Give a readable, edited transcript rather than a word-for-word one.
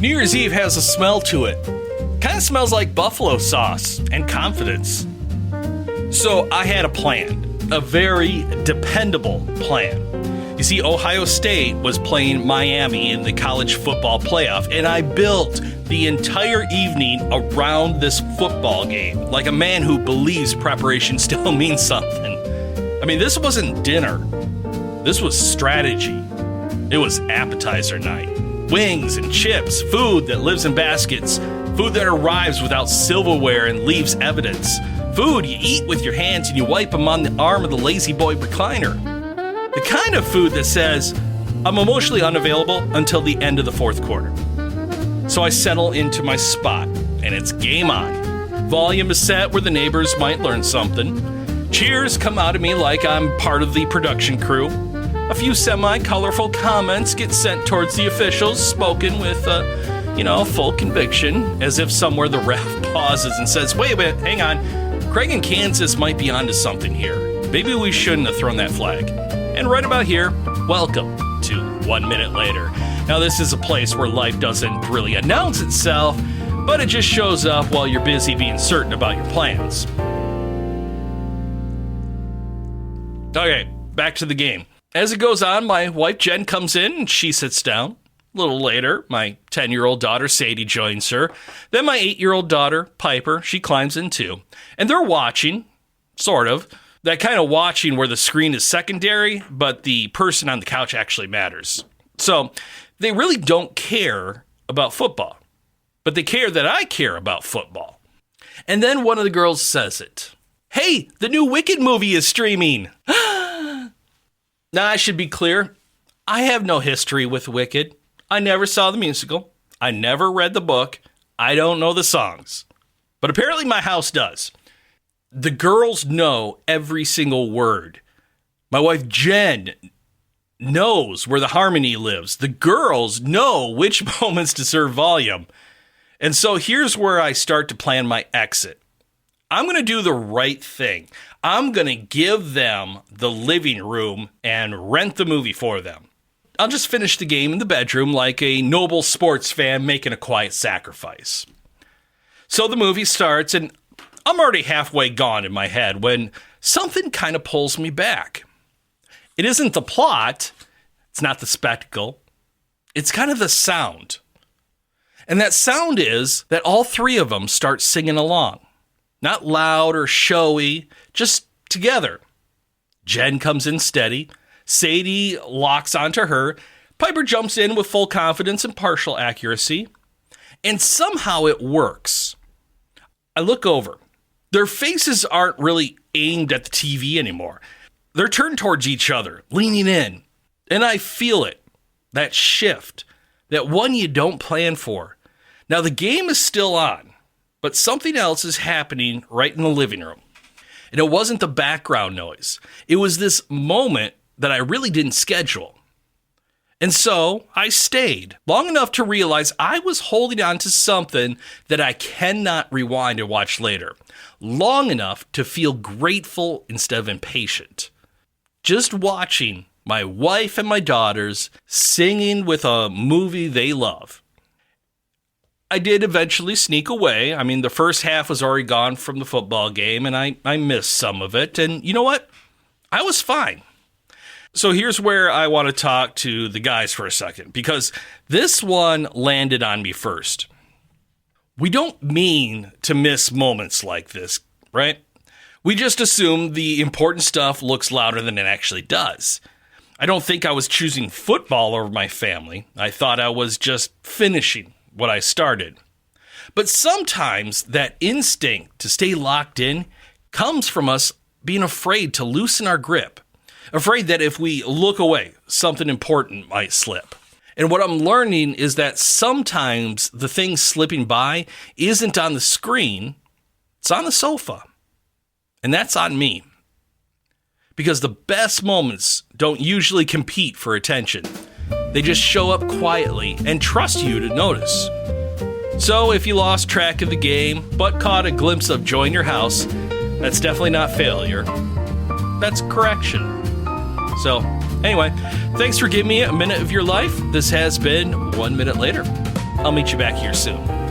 New Year's Eve has a smell to it. Kind of smells like buffalo sauce and confidence. So I had a plan, a very dependable plan. You see, Ohio State was playing Miami in the college football playoff, and I built the entire evening around this football game, like a man who believes preparation still means something. I mean, this wasn't dinner. This was strategy. It was appetizer night. Wings and chips, food that lives in baskets, food that arrives without silverware and leaves evidence, food you eat with your hands and you wipe them on the arm of the lazy boy recliner. The kind of food that says, I'm emotionally unavailable until the end of the fourth quarter. So I settle into my spot, and it's game on. Volume is set where the neighbors might learn something. Cheers come out of me like I'm part of the production crew. A few semi-colorful comments get sent towards the officials, spoken with, full conviction, as if somewhere the ref pauses and says, wait a minute, hang on. Craig and Kansas might be onto something here. Maybe we shouldn't have thrown that flag. And right about here, welcome to 1 Minute Later. Now, this is a place where life doesn't really announce itself, but it just shows up while you're busy being certain about your plans. Okay, back to the game. As it goes on, my wife Jen comes in and she sits down. A little later, my 10-year-old daughter Sadie joins her. Then my 8-year-old daughter Piper, she climbs in too. And they're watching, sort of. That kind of watching where the screen is secondary, but the person on the couch actually matters. So they really don't care about football, but they care that I care about football. And then one of the girls says it. Hey, the new Wicked movie is streaming. Now, I should be clear. I have no history with Wicked. I never saw the musical. I never read the book. I don't know the songs. But apparently my house does. The girls know every single word. My wife Jen knows where the harmony lives. The girls know which moments to serve volume. And so here's where I start to plan my exit. I'm going to do the right thing. I'm going to give them the living room and rent the movie for them. I'll just finish the game in the bedroom like a noble sports fan making a quiet sacrifice. So the movie starts, and I'm already halfway gone in my head when something kind of pulls me back. It isn't the plot. It's not the spectacle. It's kind of the sound. And that sound is that all three of them start singing along. Not loud or showy, just together. Jen comes in steady. Sadie locks onto her. Piper jumps in with full confidence and partial accuracy. And somehow it works. I look over. Their faces aren't really aimed at the TV anymore. They're turned towards each other, leaning in. And I feel it. That shift. That one you don't plan for. Now the game is still on. But something else is happening right in the living room. And it wasn't the background noise. It was this moment that I really didn't schedule. And so I stayed long enough to realize I was holding on to something that I cannot rewind and watch later. Long enough to feel grateful instead of impatient. Just watching my wife and my daughters singing with a movie they love. I did eventually sneak away. I mean, the first half was already gone from the football game, and I missed some of it. And you know what? I was fine. So here's where I want to talk to the guys for a second, because this one landed on me first. We don't mean to miss moments like this, right? We just assume the important stuff looks louder than it actually does. I don't think I was choosing football over my family. I thought I was just finishing what I started. But sometimes that instinct to stay locked in comes from us being afraid to loosen our grip, afraid that if we look away, something important might slip. And what I'm learning is that sometimes the thing slipping by isn't on the screen, it's on the sofa. And that's on me. Because the best moments don't usually compete for attention. They just show up quietly and trust you to notice. So if you lost track of the game, but caught a glimpse of joy in your house, that's definitely not failure. That's correction. So anyway, thanks for giving me a minute of your life. This has been 1 Minute Later. I'll meet you back here soon.